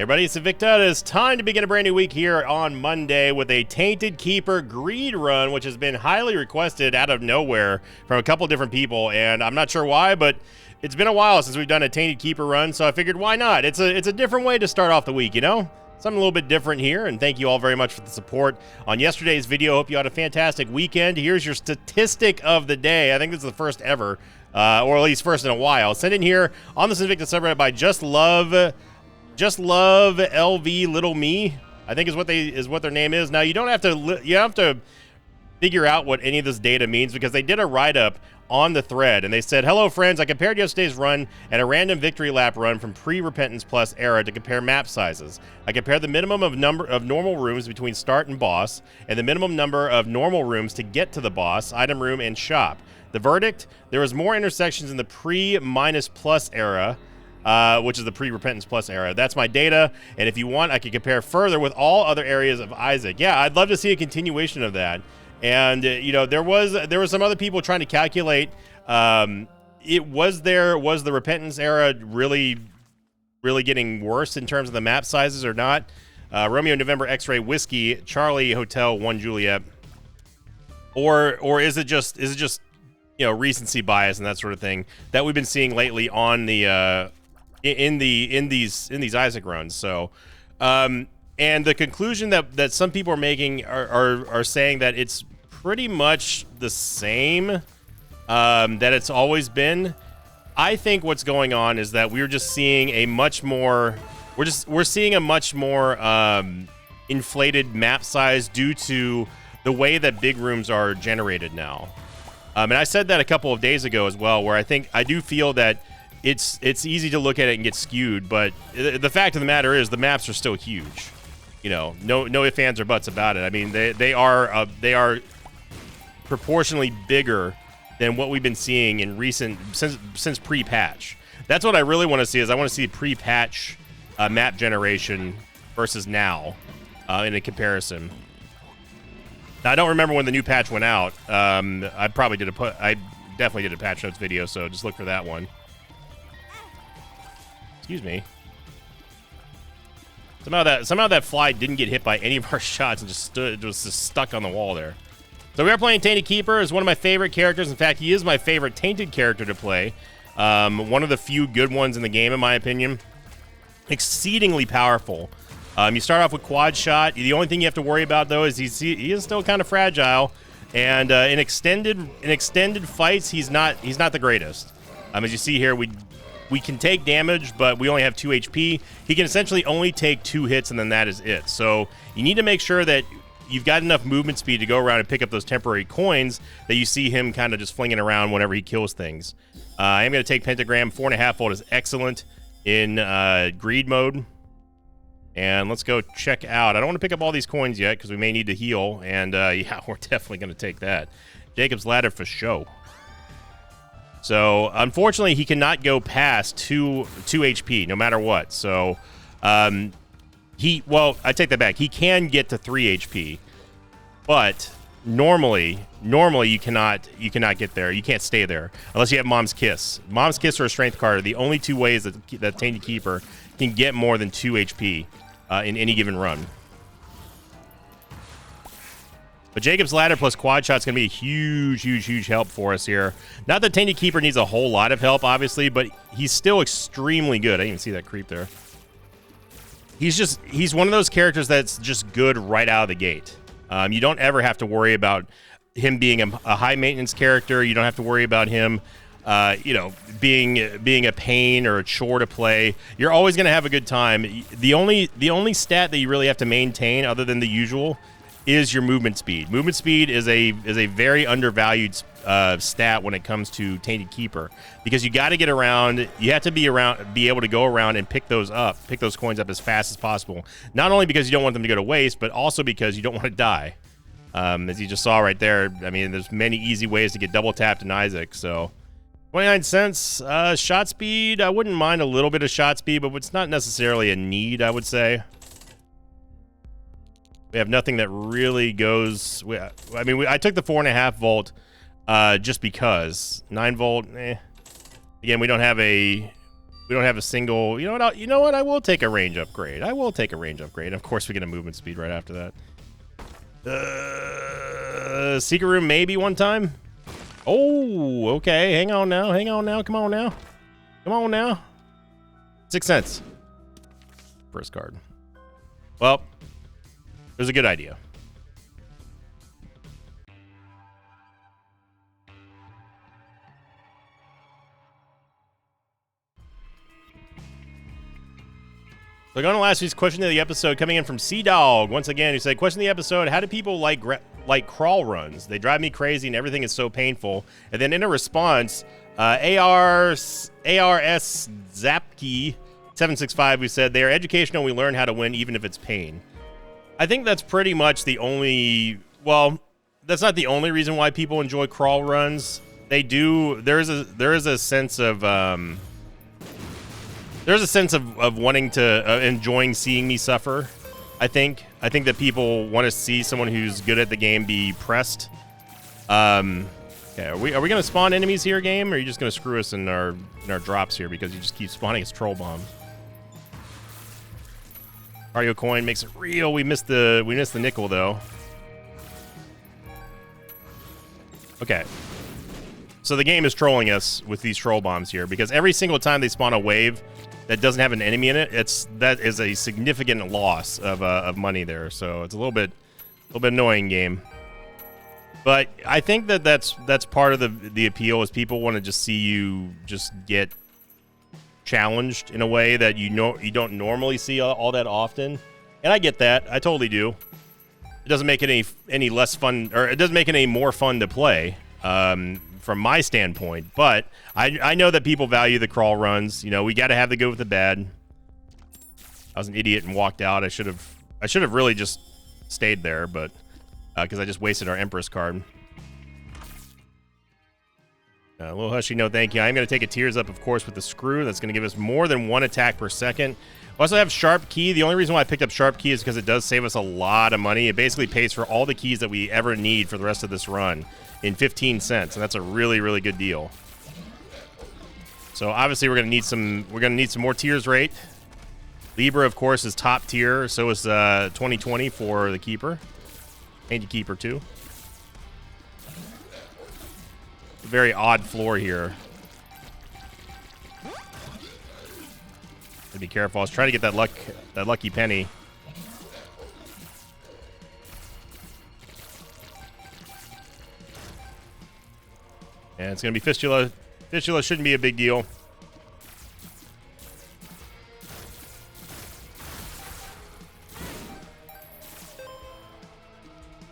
Everybody, it's Invicta. It's time to begin a brand new week here on Monday with a Tainted Keeper Greed run, which has been highly requested out of nowhere from a couple different people, and I'm not sure why, but it's been a while since we've done a Tainted Keeper run, so I figured why not? It's a different way to start off the week, you know? Something a little bit different here, and thank you all very much for the support on yesterday's video. Hope you had a fantastic weekend. Here's your statistic of the day. I think this is the first ever, or at least first in a while. Sent in here on this Invicta subreddit by Just Love LV Little Me, I think is what their name is. Now you don't have to figure out what any of this data means, because they did a write-up on the thread and they said, "Hello friends, I compared yesterday's run and a random victory lap run from pre-Repentance Plus era to compare map sizes. I compared the minimum of number of normal rooms between start and boss and the minimum number of normal rooms to get to the boss, item room, and shop. The verdict: there was more intersections in the pre-Plus era, which is the pre-Repentance Plus era. That's my data, and if you want, I could compare further with all other areas of Isaac." Yeah, I'd love to see a continuation of that. And you know, there was some other people trying to calculate. Was the Repentance era really getting worse in terms of the map sizes or not? Romeo November X-Ray Whiskey Charlie Hotel 1 Juliet, or is it just you know, recency bias and that sort of thing that we've been seeing lately on the in these Isaac runs. So and the conclusion that some people are making are saying that it's pretty much the same that it's always been. I think what's going on is that we're just seeing a much more inflated map size due to the way that big rooms are generated now. And I said that a couple of days ago as well, where I do feel that it's easy to look at it and get skewed, but the fact of the matter is the maps are still huge. You know, no ifs, ands, or buts about it. I mean, they are proportionally bigger than what we've been seeing in since pre-patch. That's what I really want to see. I want to see pre-patch map generation versus now in a comparison. Now, I don't remember when the new patch went out. I definitely did a patch notes video, so just look for that one. Excuse me. Somehow that fly didn't get hit by any of our shots and was just stuck on the wall there. So we are playing Tainted Keeper. Is one of my favorite characters. In fact, he is my favorite Tainted character to play. One of the few good ones in the game, in my opinion. Exceedingly powerful. You start off with quad shot. The only thing you have to worry about, though, is he is still kind of fragile, and in extended fights, he's not the greatest. As you see here, we can take damage, but we only have 2 HP. He can essentially only take 2 hits, and then that is it. So you need to make sure that you've got enough movement speed to go around and pick up those temporary coins that you see him kind of just flinging around whenever he kills things. I am going to take Pentagram. 4.5 volt is excellent in greed mode. And let's go check out. I don't want to pick up all these coins yet because we may need to heal. And yeah, we're definitely going to take that. Jacob's Ladder for show. So, unfortunately, he cannot go past 2 HP, no matter what. So, I take that back. He can get to 3 HP, but normally you cannot get there. You can't stay there unless you have Mom's Kiss. Mom's Kiss or a Strength card are the only 2 ways that Tainted Keeper can get more than 2 HP in any given run. But Jacob's Ladder plus quad shot is going to be a huge help for us here. Not that Tainted Keeper needs a whole lot of help, obviously, but he's still extremely good. I didn't even see that creep there. He's one of those characters that's just good right out of the gate. You don't ever have to worry about him being a high maintenance character. You don't have to worry about him, you know, being a pain or a chore to play. You're always going to have a good time. The only stat that you really have to maintain, other than the usual, is your movement speed. Movement speed is a very undervalued stat when it comes to Tainted Keeper, because you got to get around. You have to be able to go around and pick those coins up as fast as possible. Not only because you don't want them to go to waste, but also because you don't want to die. As you just saw right there, I mean, there's many easy ways to get double tapped in Isaac. So 29 cents. Shot speed, I wouldn't mind a little bit of shot speed, but it's not necessarily a need, I would say. We have nothing that really goes. I took the 4.5 volt just because 9 volt. Again, we don't have a We don't have a single. You know what? You know what? I will take a range upgrade. I will take a range upgrade. Of course, we get a movement speed right after that. Secret room maybe one time. Oh, okay. Hang on now. Hang on now. Come on now. Come on now. 6 cents. First card. Well, it was a good idea. So going to last week's question of the episode, coming in from Sea Dog once again, who said, question of the episode, how do people like crawl runs? They drive me crazy and everything is so painful. And then in a response, ARS Zapke 765, who said, they are educational, we learn how to win even if it's pain. I think that's pretty much the only, well, that's not the only reason why people enjoy crawl runs. They do, there is a sense of, there's a sense of wanting to, enjoying seeing me suffer, I think. I think that people want to see someone who's good at the game be pressed. Okay, are we going to spawn enemies here, game? Or are you just going to screw us in our drops here because you just keep spawning us troll bombs? Cardio coin makes it real. We missed the nickel, though. Okay. So the game is trolling us with these troll bombs here because every single time they spawn a wave that doesn't have an enemy in it, that is a significant loss of money there. So it's a little bit annoying game. But I think that's part of the appeal is people want to just see you just get challenged in a way that you don't normally see all that often. And I get that. I totally do. It doesn't make it any less fun, or it doesn't make it any more fun to play. From my standpoint, but I know that people value the crawl runs. You know, we got to have the good with the bad. I was an idiot and walked out. I should have really just stayed there, but because I just wasted our Empress card. Little Hushy, no thank you. I'm going to take a Tears Up, of course, with the Screw. That's going to give us more than 1 attack per second. We also have Sharp Key. The only reason why I picked up Sharp Key is because it does save us a lot of money. It basically pays for all the keys that we ever need for the rest of this run in 15 cents, and that's a really, really good deal. So obviously we're going to need some more tiers rate. Libra, of course, is top tier. So is 2020 for the Keeper. And Keeper too. A very odd floor here. Be careful. I was trying to get that lucky penny. And it's going to be Fistula. Fistula shouldn't be a big deal.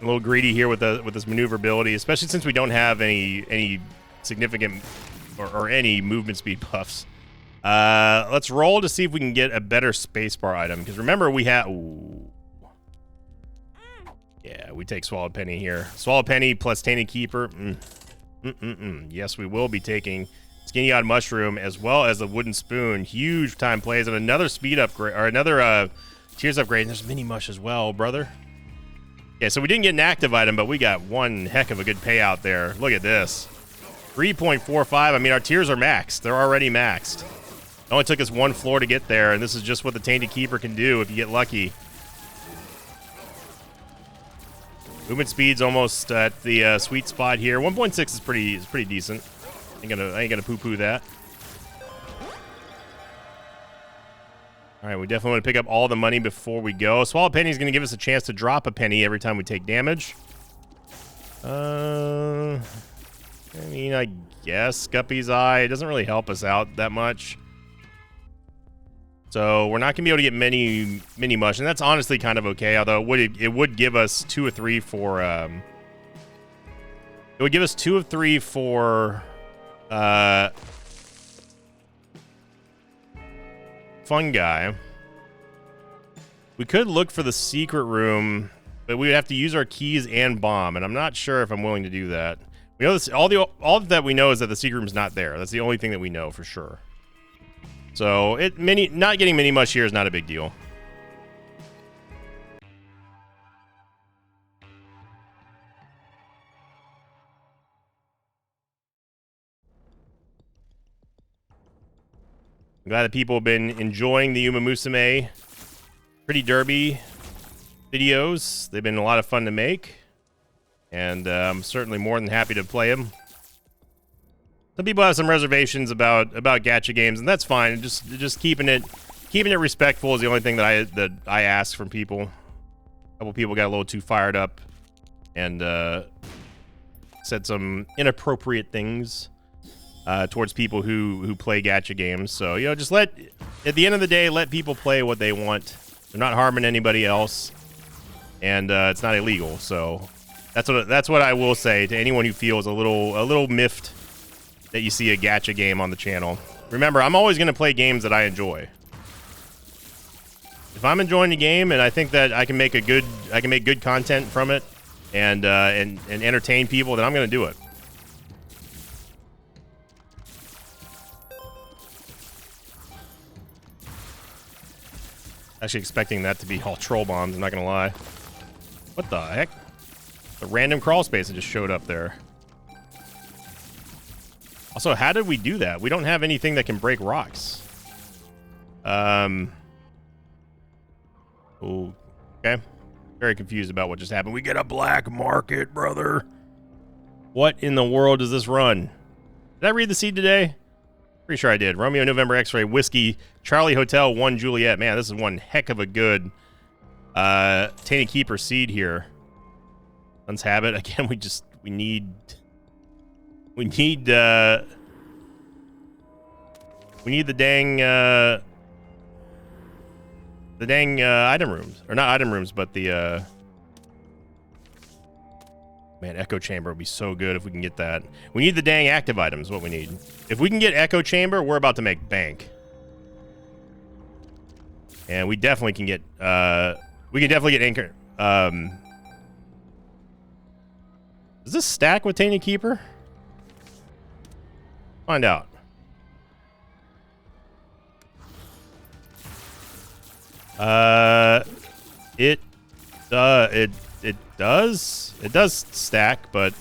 A little greedy here with this maneuverability, especially since we don't have any significant or any movement speed buffs. Let's roll to see if we can get a better spacebar item. Because remember, we have... Ooh. Yeah, we take Swallowed Penny here. Swallowed Penny plus Tainted Keeper. Yes, we will be taking Skinny Odd Mushroom as well as the Wooden Spoon. Huge time plays and another speed upgrade, or another Tears upgrade. And there's Mini Mush as well, brother. Yeah, so we didn't get an active item, but we got one heck of a good payout there. Look at this. 3.45. I mean, our tiers are maxed. They're already maxed. It only took us 1 floor to get there, and this is just what the Tainted Keeper can do if you get lucky. Movement speed's almost at the sweet spot here. 1.6 is pretty decent. I ain't gonna poo-poo that. All right, we definitely want to pick up all the money before we go. Swallow Penny is going to give us a chance to drop a penny every time we take damage. I mean, I guess Guppy's Eye. It doesn't really help us out that much. So we're not going to be able to get mini mush, and that's honestly kind of okay. Although it would give us 2 or 3 for it would give us 2 of 3 for fungi. We could look for the secret room, but we would have to use our keys and bomb, and I'm not sure if I'm willing to do that. We know this, all that we know is that the secret room's not there. That's the only thing that we know for sure. So not getting mini mush here is not a big deal. I'm glad that people have been enjoying the Uma Musume Pretty Derby videos. They've been a lot of fun to make, and I'm certainly more than happy to play them. Some people have some reservations about gacha games, and that's fine. Just keeping it respectful is the only thing that I ask from people. A couple people got a little too fired up and said some inappropriate things towards people who play gacha games. So, you know, just at the end of the day, let people play what they want. They're not harming anybody else, and it's not illegal. So that's what I will say to anyone who feels a little miffed that you see a gacha game on the channel. Remember, I'm always going to play games that I enjoy. If I'm enjoying the game and I think that I can make good content from it and entertain people, then I'm going to do it. Actually expecting that to be all troll bombs, I'm not gonna lie. What the heck? The random crawl space that just showed up there. Also, how did we do that? We don't have anything that can break rocks. Oh, okay. Very confused about what just happened. We get a black market, brother. What in the world does this run? Did I read the seed today? Pretty sure I did. Romeo November X-Ray Whiskey Charlie Hotel 1 Juliet. Man, this is one heck of a good Tainted Keeper seed here. Sun's Habit. Again, we need the dang item rooms, or not item rooms, but the man, Echo Chamber would be so good if we can get that. We need the dang active items, what we need. If we can get Echo Chamber, we're about to make bank. And we definitely can get, we can definitely get Anchor. Does this stack with Tainted Keeper? Find out. It does. It does stack, but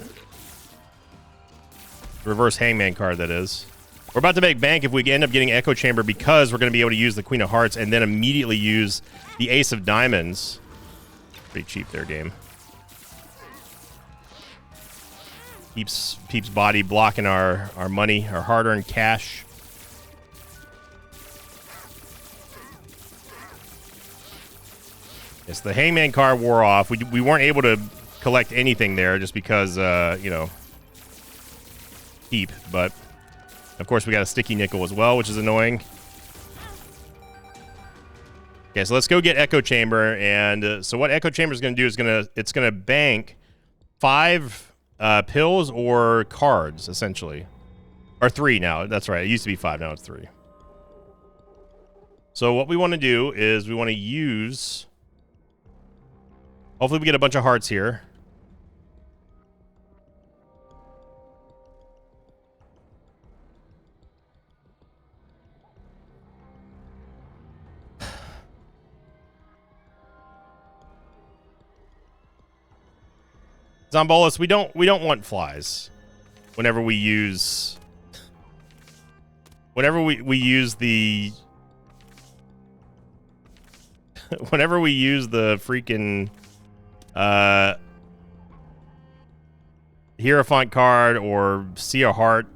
reverse Hangman card, that is. We're about to make bank if we end up getting Echo Chamber, because we're going to be able to use the Queen of Hearts and then immediately use the Ace of Diamonds. Pretty cheap there, game. Keeps body blocking our money, our hard-earned cash. Yes, the Hangman card wore off. We weren't able to collect anything there just because, you know, keep. But, of course, we got a sticky nickel as well, which is annoying. Okay, so let's go get Echo Chamber. And so what Echo Chamber is going to do is it's going to bank 5 pills or cards, essentially. Or 3 now. That's right. It used to be 5. Now it's 3. So what we want to do is we want to use... Hopefully we get a bunch of hearts here. Zombolus, we don't want flies. Whenever we use the whenever we use the freaking Hierophant card or see a heart,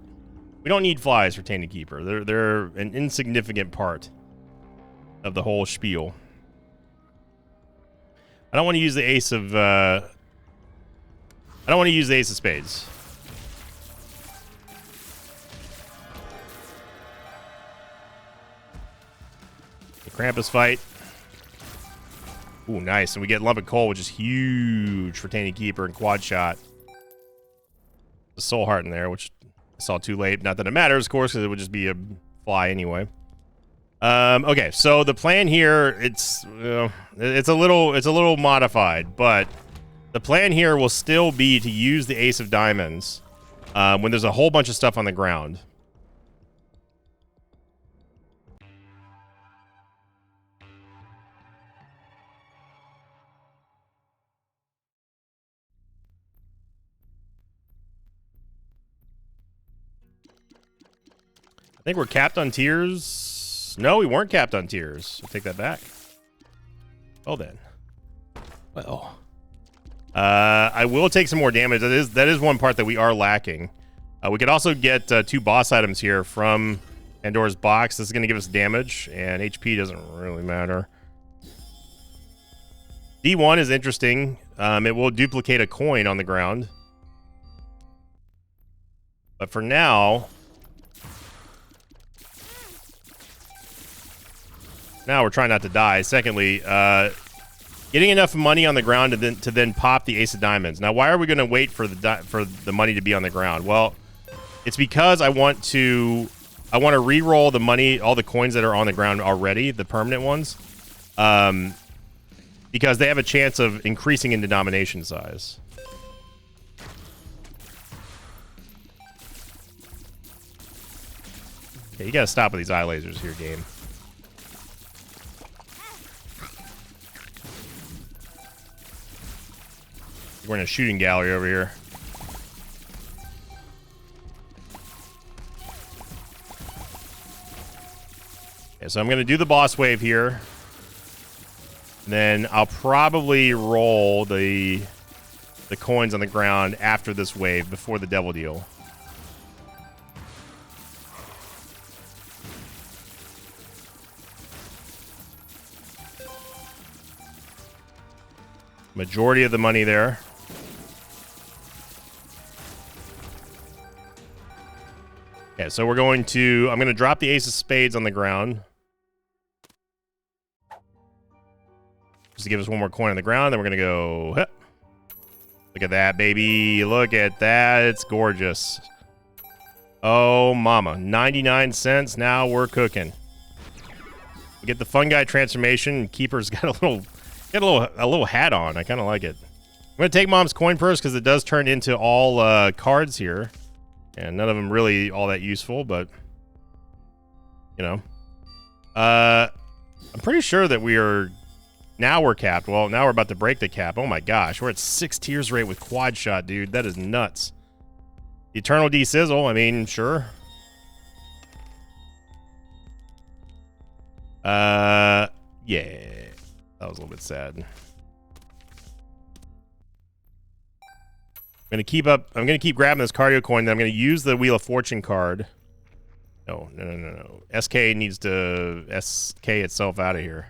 we don't need flies for Tainted Keeper. They're an insignificant part of the whole spiel. I don't want to use the Ace of I don't want to use the Ace of Spades. The Krampus fight. Ooh, nice. And we get Lump of Coal, which is huge for Tainted Keeper and Quad Shot. The Soul Heart in there, which I saw too late. Not that it matters, of course, because it would just be a fly anyway. Okay, so the plan here, it's a little modified, but the plan here will still be to use the Ace of Diamonds when there's a whole bunch of stuff on the ground. I think we're capped on tiers. No, we weren't capped on tiers. I'll take that back. Well then. Well. I will take some more damage. That is one part that we are lacking. We could also get 2 boss items here from Pandora's box. This is going to give us damage, and HP doesn't really matter. D1 is interesting. It will duplicate a coin on the ground. But for now... Now we're trying not to die. Secondly, getting enough money on the ground to then pop the Ace of Diamonds. Now, why are we going to wait for the money to be on the ground? Well, it's because I want to re-roll the money, all the coins that are on the ground already, the permanent ones, because they have a chance of increasing in denomination size. Okay, you got to stop with these eye lasers here, game. We're in a shooting gallery over here. Okay, so I'm going to do the boss wave here. And then I'll probably roll the coins on the ground after this wave, before the devil deal. Majority of the money there. Okay, so I'm going to drop the Ace of Spades on the ground. Just to give us one more coin on the ground, then we're going to go... Huh. Look at that, baby. Look at that. It's gorgeous. Oh, mama. 99 cents. Now we're cooking. We get the Fun Guy transformation. Keeper's got a little hat on. I kind of like it. I'm going to take Mom's coin purse because it does turn into all cards here. And none of them really all that useful, but, you know. I'm pretty sure that now we're capped. Well, now we're about to break the cap. Oh my gosh, we're at 6 tiers rate with quad shot, dude. That is nuts. Eternal D-Sizzle, I mean, sure. Yeah. That was a little bit sad. I'm gonna keep grabbing this cardio coin, then I'm gonna use the Wheel of Fortune card. No. SK needs to SK itself out of here.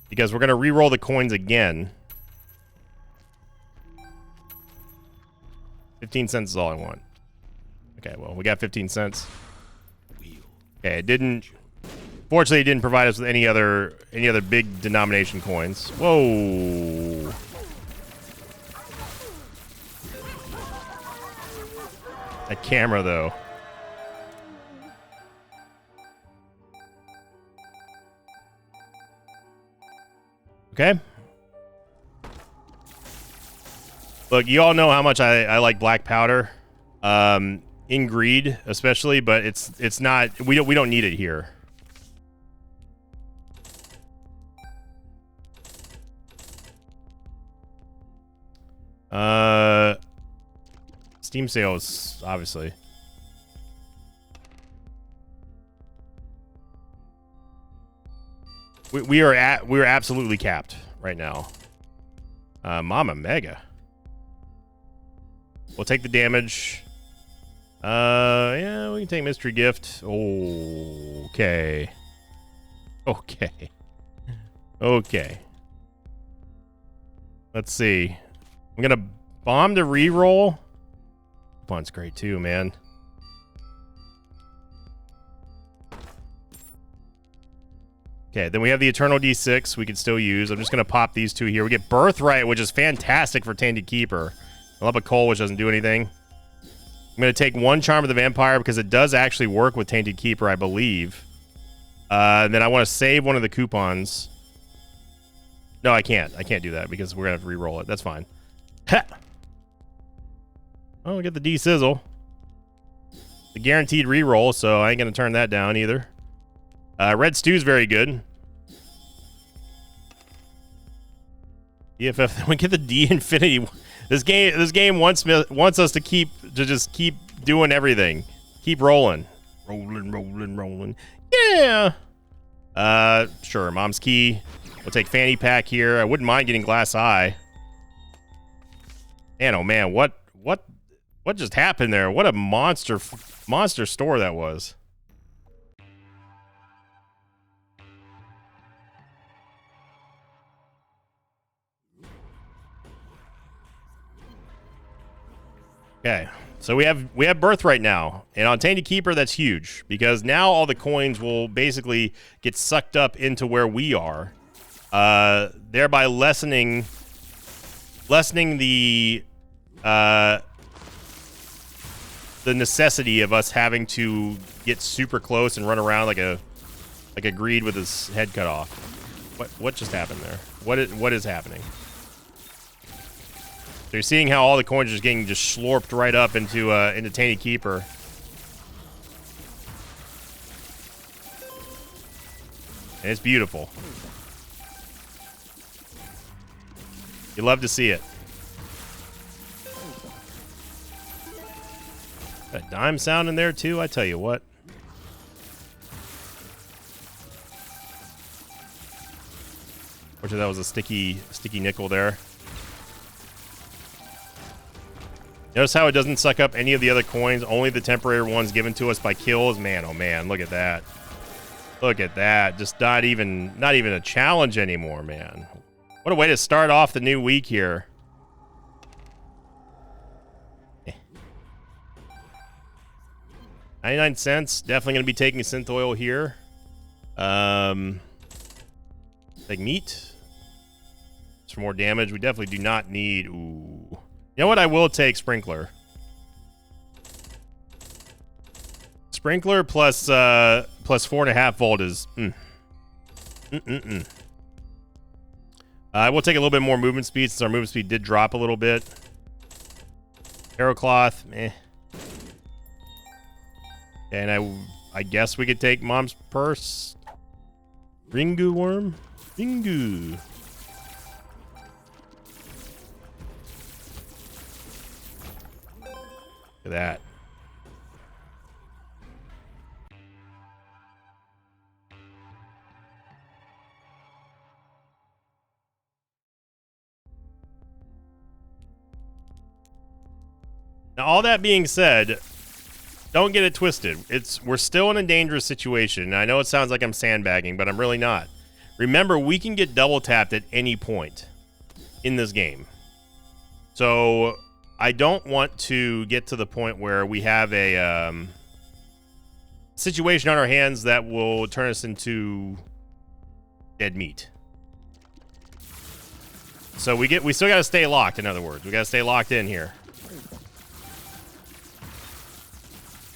Because we're gonna re-roll the coins again. 15 cents is all I want. Okay, well, we got 15 cents. Okay, fortunately it didn't provide us with any other big denomination coins. Whoa. That camera, though. Okay. Look, you all know how much I like black powder, in greed especially, but it's not. We don't need it here. Steam sales, obviously. We're absolutely capped right now. Mama Mega. We'll take the damage. Yeah, we can take Mystery Gift. Okay. Okay. Let's see. I'm gonna bomb to reroll. Coupon's great too, man. Okay, then we have the Eternal D6 we could still use. I'm just gonna pop these two here. We get Birthright, which is fantastic for Tainted Keeper. I love a Coal, which doesn't do anything. I'm gonna take one Charm of the Vampire because it does actually work with Tainted Keeper, I believe. And then I want to save one of the coupons. No, I can't. I can't do that because we're gonna have to re-roll it. That's fine. Ha! Oh, we get the D-Sizzle. The guaranteed re-roll, so I ain't gonna turn that down either. Red Stew's very good. EFF, we get the D Infinity. This game wants us to just keep doing everything. Keep rolling. Rolling, rolling, rolling. Yeah. Sure. Mom's key. We'll take fanny pack here. I wouldn't mind getting glass eye. Man, oh man, what just happened there? What a monster store that was. Okay, so we have birthright now, and on Tainted Keeper, that's huge because now all the coins will basically get sucked up into where we are, thereby lessening the necessity of us having to get super close and run around like a greed with his head cut off. What just happened there? What is happening? So you're seeing how all the coins are just getting slurped right up into Tainted Keeper. And it's beautiful. You love to see it. Got a dime sound in there too, I tell you what. Fortunately, that was a sticky nickel there. Notice how it doesn't suck up any of the other coins, only the temporary ones given to us by kills. Man, oh man, look at that. Look at that. Just not even a challenge anymore, man. What a way to start off the new week here. 99 cents. Definitely going to be taking synth oil here. Take meat. For more damage. We definitely do not need... Ooh. You know what? I will take Sprinkler. Sprinkler plus 4.5 volt is... I will take a little bit more movement speed since our movement speed did drop a little bit. Arrow cloth, meh. And I guess we could take Mom's purse. Ringu worm? Ringu. Look at that. Now, all that being said, don't get it twisted. We're still in a dangerous situation. I know it sounds like I'm sandbagging, but I'm really not. Remember, we can get double tapped at any point in this game. So I don't want to get to the point where we have a situation on our hands that will turn us into dead meat. So we still got to stay locked. In other words, we got to stay locked in here.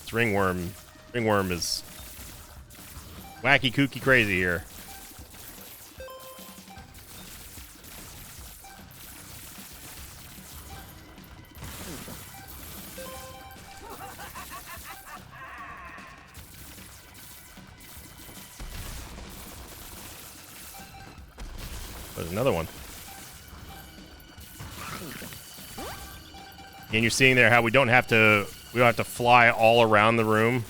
This ringworm is wacky, kooky, crazy here. There's another one. And you're seeing there how we don't have to fly all around the room.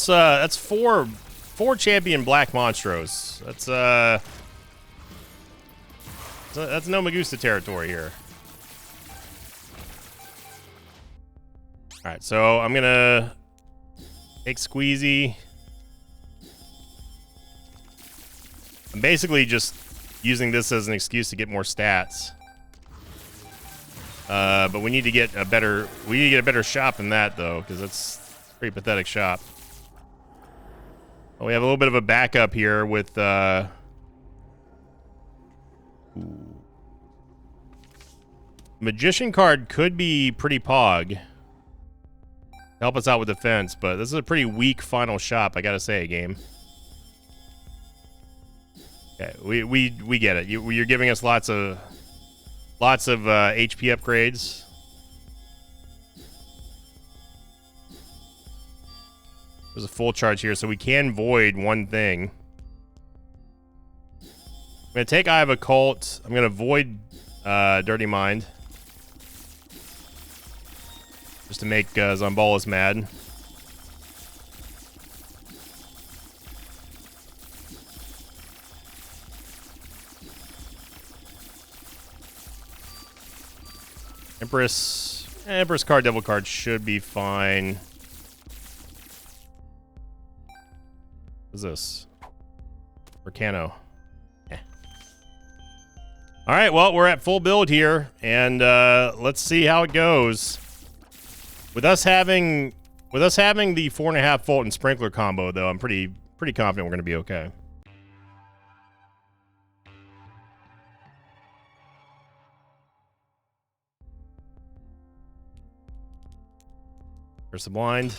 That's four champion black monstros. That's no Magusta territory here. All right, so I'm gonna take Squeezy. I'm basically just using this as an excuse to get more stats. But we need to get a better shop than that though, because that's a pretty pathetic shop. Well, we have a little bit of a backup here with Magician card could be pretty pog. Help us out with defense, but this is a pretty weak final shop, I gotta say, game. Okay, we get it. You're giving us lots of HP upgrades. There's a full charge here, so we can void one thing. I'm going to take Eye of Occult. I'm going to void Dirty Mind. Just to make Zombolas mad. Empress card, Devil card should be fine. What's this? Volcano. All right, well, we're at full build here, and let's see how it goes. With us having the 4.5 volt and sprinkler combo, though, I'm pretty confident we're going to be okay. There's the blind.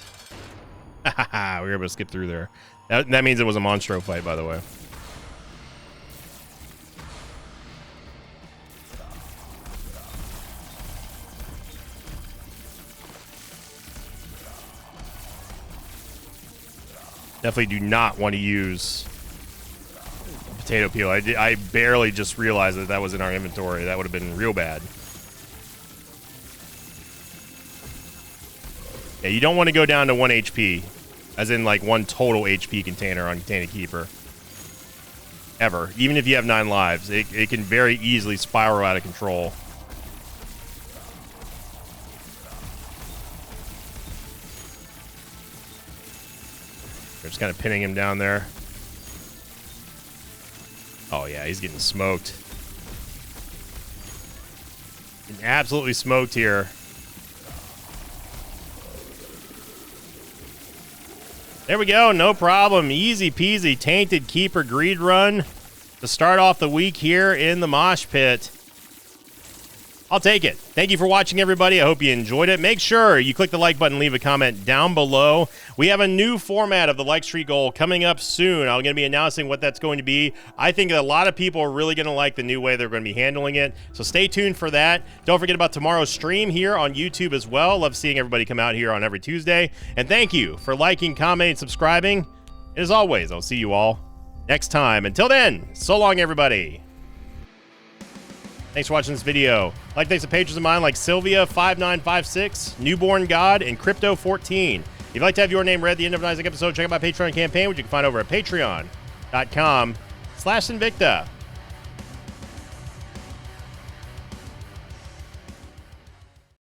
We were able to skip through there. That means it was a Monstro fight, by the way. Definitely do not want to use potato peel. I barely just realized that was in our inventory. That would have been real bad. Yeah, you don't want to go down to 1 HP. As in, like, 1 total HP container on Container Keeper. Ever. Even if you have 9 lives. It can very easily spiral out of control. They're just kind of pinning him down there. Oh, yeah, he's getting smoked. Getting absolutely smoked here. There we go, no problem. Easy peasy, Tainted Keeper greed run to start off the week here in the Mosh Pit. I'll take it. Thank you for watching, everybody. I hope you enjoyed it. Make sure you click the like button, leave a comment down below. We have a new format of the Like Streak Goal coming up soon. I'm going to be announcing what that's going to be. I think a lot of people are really going to like the new way they're going to be handling it. So stay tuned for that. Don't forget about tomorrow's stream here on YouTube as well. Love seeing everybody come out here on every Tuesday. And thank you for liking, commenting, subscribing. And as always, I'll see you all next time. Until then, so long, everybody. Thanks for watching this video. I'd like to thank some patrons of mine like Sylvia5956, Newborn God, and Crypto14. If you'd like to have your name read at the end of an Isaac episode, check out my Patreon campaign, which you can find over at patreon.com/Sinvicta.